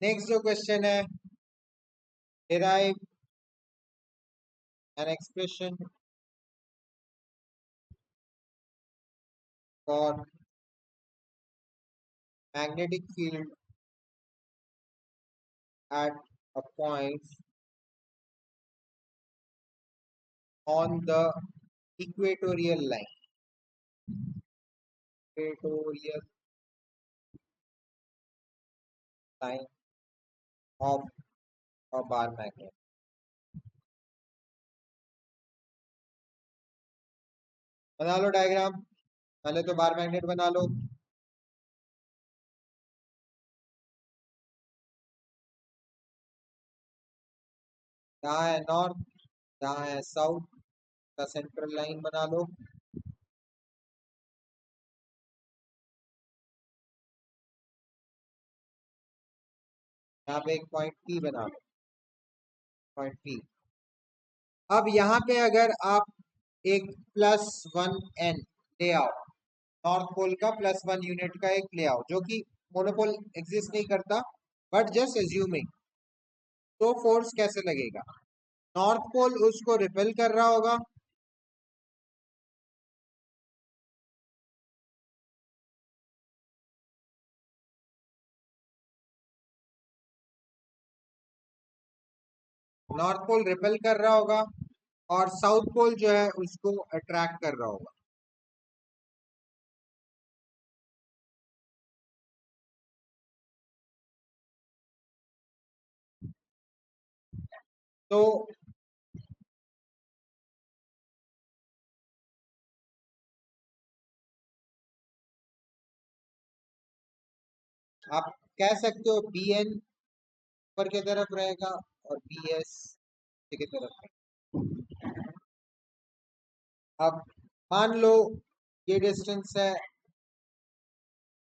Next जो question है, derive an expression for magnetic field at a point on the equatorial line, equatorial line of a bar magnet. बना लो diagram, पहले तो bar magnet बना लो। यहाँ है नॉर्थ, यहाँ है साउथ का सेंट्रल लाइन बना लो। यहाँ पे एक पॉइंट पी बना लो, पॉइंट पी। अब यहाँ पे अगर आप एक +1 n ले आओ, नॉर्थ पोल का +1 यूनिट का एक ले आओ, जो कि मोनोपोल एग्जिस्ट नहीं करता, बट जस्ट एज्यूमिंग, तो फोर्स कैसे लगेगा? नॉर्थ पोल उसको रिपेल कर रहा होगा, नॉर्थ पोल रिपेल कर रहा होगा, और साउथ पोल जो है उसको अट्रैक्ट कर रहा होगा। तो आप कह सकते हो बी एन ऊपर की तरफ रहेगा और बी एस की तरफ रहेगा। अब मान लो ये डिस्टेंस है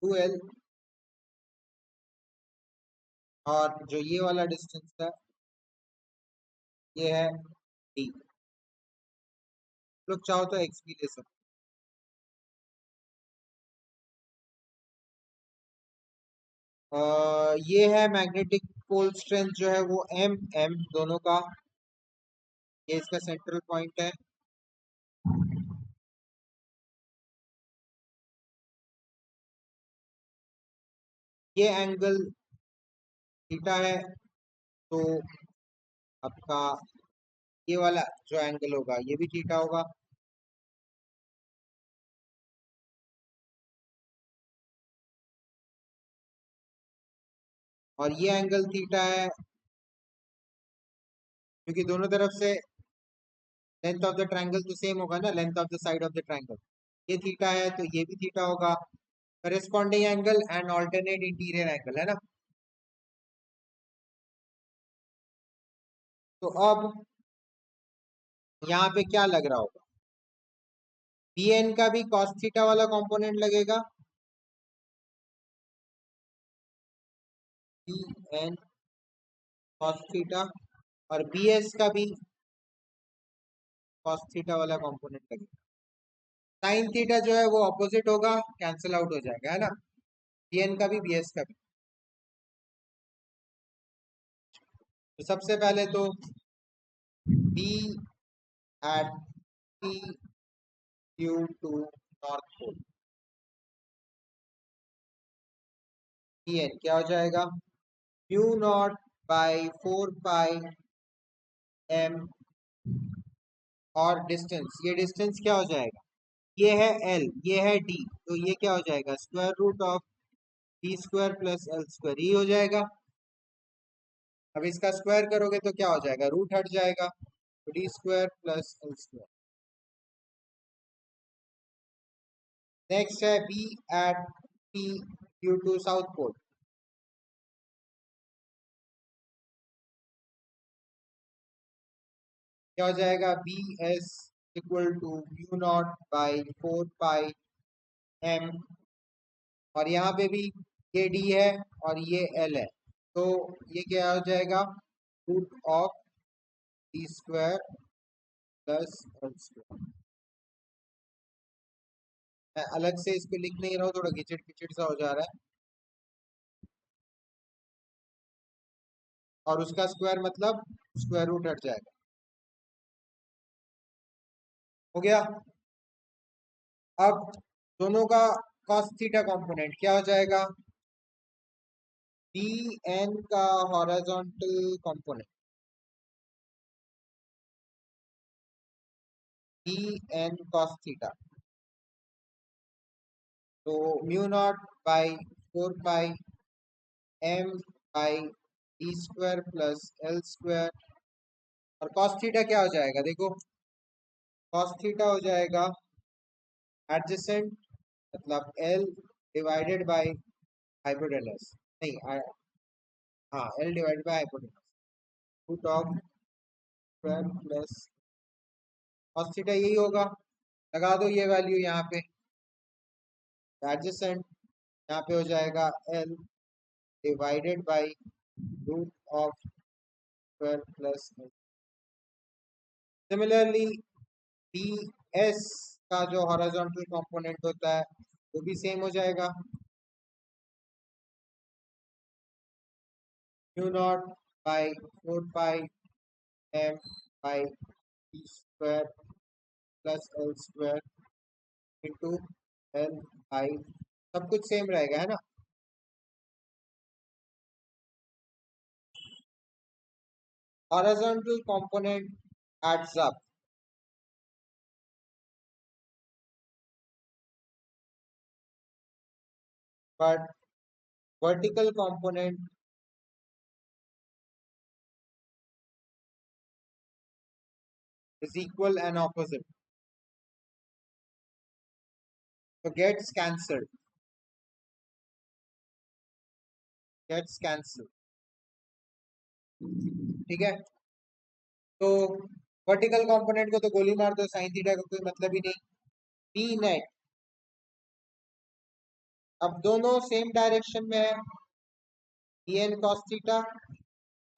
2l, और जो ये वाला डिस्टेंस है ये है d। लोग चाहो तो x भी ले सकते हो। ये है मैग्नेटिक पोल स्ट्रेंथ जो है वो m दोनों का, ये इसका सेंट्रल पॉइंट है। ये एंगल थीटा है, तो आपका ये वाला जो एंगल होगा ये भी थीटा होगा। और ये एंगल थीटा है, क्योंकि दोनों तरफ से लेंथ ऑफ द ट्रायंगल तो सेम होगा ना, length of the side of the triangle. ये थीटा है तो ये भी थीटा होगा, corresponding angle and alternate interior angle है ना। तो अब यहाँ पे क्या लग रहा होगा? बी एन का भी कॉस थीटा वाला कंपोनेंट लगेगा, बी एन कॉस थीटा, और बी एस का भी कॉस थीटा वाला कंपोनेंट लगेगा। साइन थीटा जो है वो ऑपोजिट होगा, कैंसिल आउट हो जाएगा, है ना, बी एन का भी बी एस का भी। तो सबसे पहले तो b at p due to north pole, b n क्या हो जाएगा? म्यू 0 बाई 4 पाई m, और डिस्टेंस, ये डिस्टेंस क्या हो जाएगा? ये है l, ये है d, तो ये क्या हो जाएगा? Square root of d² plus l², ही हो जाएगा। अब इसका स्क्वायर करोगे तो क्या हो जाएगा? रूट हट जाएगा, तो d² प्लस l²। नेक्स्ट है b at p due to south pole, क्या हो जाएगा? B s equal to mu 0 by 4 pi m, और यहाँ पे भी ये d है और ये l है, तो ये क्या हो जाएगा? Root of d² plus l²। मैं अलग से इसको लिख नहीं रहा हूँ, थोड़ा घिचट पिचट सा हो जा रहा है। और उसका स्क्वायर मतलब स्क्वायर रूट हट जाएगा। हो गया। अब दोनों का cos थीटा कंपोनेंट क्या हो जाएगा? डी एन का horizontal component D N cos theta, तो mu naught by 4 pi M by D square plus L square. और cos थीटा क्या हो जाएगा? देखो cos थीटा हो जाएगा एडजेसेंट मतलब एल डिवाइडेड बाय हाइपोटेनस, नहीं हाँ l divided by hypotenuse, root of square plus cos theta यही होगा। लगा दो ये वैल्यू यहाँ पे, एडजेसेंट यहाँ पे हो जाएगा l divided by root of square plus. Similarly d s का जो हॉरिजॉन्टल कंपोनेंट होता है वो भी सेम हो जाएगा, mu naught by 4 pi M by D square plus L square into L I, सब कुछ सेम रहेगा है ना। Horizontal component adds up, but vertical component is equal and opposite, so gets cancelled। ठीक है, तो वर्टिकल कंपोनेंट को तो गोली मार दो, साइन थीटा का कोई मतलब ही नहीं। पी नेट, अब दोनों सेम डायरेक्शन में है, बी एन कॉस थीटा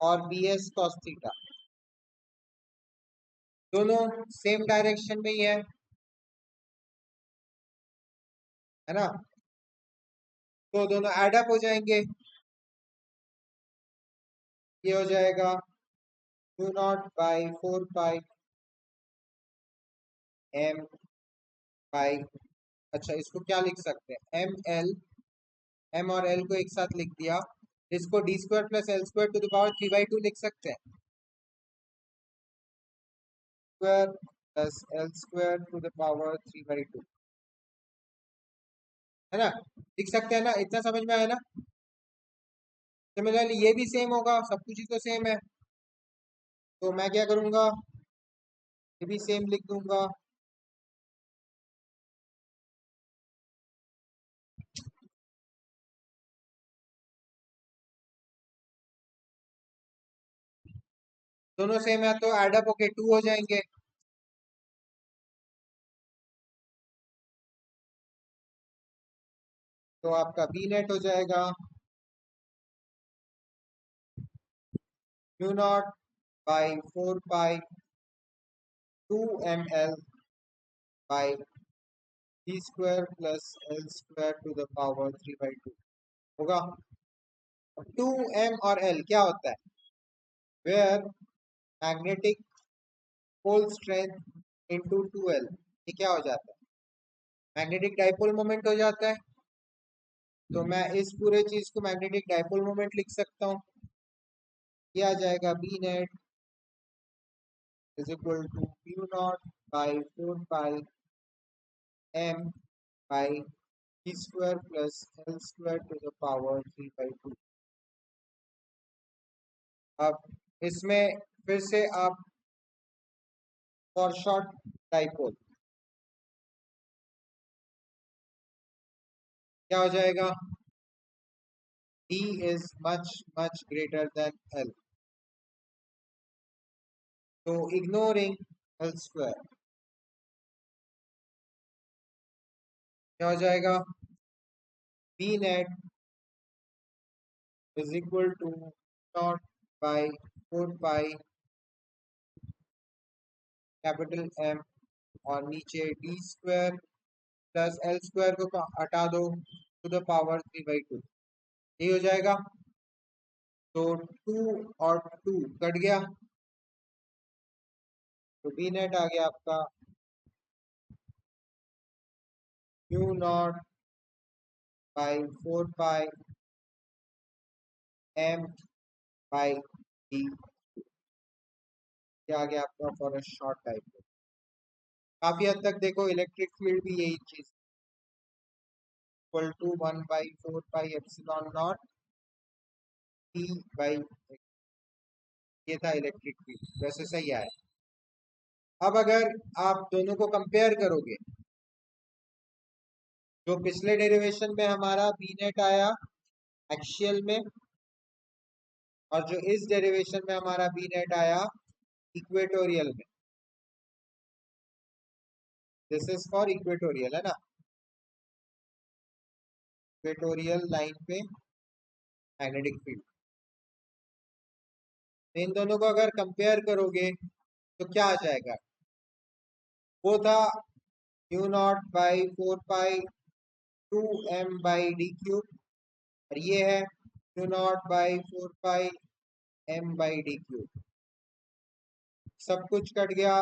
और बी एस कॉस थीटा, दोनों सेम डायरेक्शन में ही है ना, तो दोनों एड अप हो जाएंगे। ये हो जाएगा mu naught by 4 pi M by, अच्छा इसको क्या लिख सकते हैं, एम एल, एम और एल को एक साथ लिख दिया, इसको D square plus L square to the power 3/2 लिख सकते हैं, square plus L square to the power 3/2, है ना, लिख सकते हैं ना, इतना समझ में आया ना। सिमिलरली ये भी सेम होगा, सब कुछ ही तो सेम है, तो मैं क्या करूंगा, ये भी सेम लिख दूंगा, दोनों सेम है तो एड अप होके 2 हो जाएंगे, तो आपका बी नेट हो जाएगा mu naught by 4 pi 2 ml by D square plus L square to the power 3/2 होगा। 2m और l क्या होता है, where magnetic pole strength into 2l, ये क्या हो जाता है, मैग्नेटिक डाइपोल मोमेंट हो जाता है, तो मैं इस पूरे चीज को मैग्नेटिक डाइपोल मोमेंट लिख सकता हूँ, ये आ जाएगा B net is equal to mu naught by 4 pi M by D square plus L square to the power 3/2। अब इसमें फिर से आप फॉर शॉर्ट डाइपोल क्या हो जाएगा, D is much greater than L, so ignoring L square क्या हो जाएगा, B net is equal to naught by 4 pi capital M और नीचे D square plus L square को हटा दो टू द पावर 3/2, यही हो जाएगा। तो 2 और 2 कट गया, तो बी नेट आ गया आपका Q naught by 4 pi M by D, ये आ गया आपका फॉर अ शॉर्ट टाइप। काफी हद तक देखो इलेक्ट्रिक फील्ड भी यही चीज equal to 1/4 pi epsilon naught T by, ये था इलेक्ट्रिक फील्ड, वैसे सही आया। अब अगर आप दोनों को कंपेयर करोगे, जो पिछले डेरिवेशन में हमारा बी नेट आया एक्सियल में, और जो इस डेरिवेशन में हमारा बी नेट आया इक्वेटोरियल में, दिस इज फॉर इक्वेटोरियल है ना, इक्वेटोरियल लाइन पे मैग्नेटिक फील्ड। इन दोनों को अगर कंपेयर करोगे तो क्या आ जाएगा, वो था Q naught by 4 pi 2m by D cube, और ये है Q naught by 4 pi m by D cube. सब कुछ कट गया,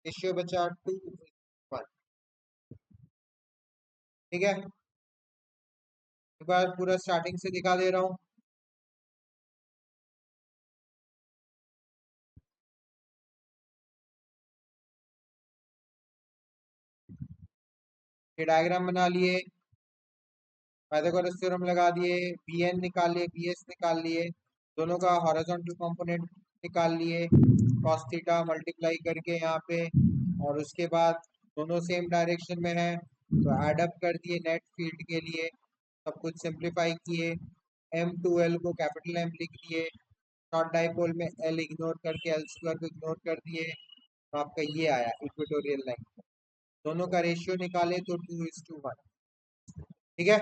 रेशियो बचा 2:1। ठीक है, एक बार पूरा स्टार्टिंग से दिखा दे रहा हूँ। ये डायग्राम बना लिए, पाइथागोरस थ्योरम लगा दिए, bn निकाल लिए, bs निकाल लिए, दोनों का हॉरिजॉन्टल कंपोनेंट निकाल लिए, cos थीटा मल्टीप्लाई करके यहाँ पे, और उसके बाद दोनों सेम डायरेक्शन में है तो एड अप कर दिए नेट फील्ड के लिए, सब कुछ सिंप्लीफाई किए, m2l को कैपिटल M लिख दिए, शॉर्ट डाइपोल में l इग्नोर करके l स्क्वायर को इग्नोर कर दिए, तो आपका ये आया इक्वेटोरियल लाइन। दोनों का रेशियो निकाले तो 2:1। ठीक है,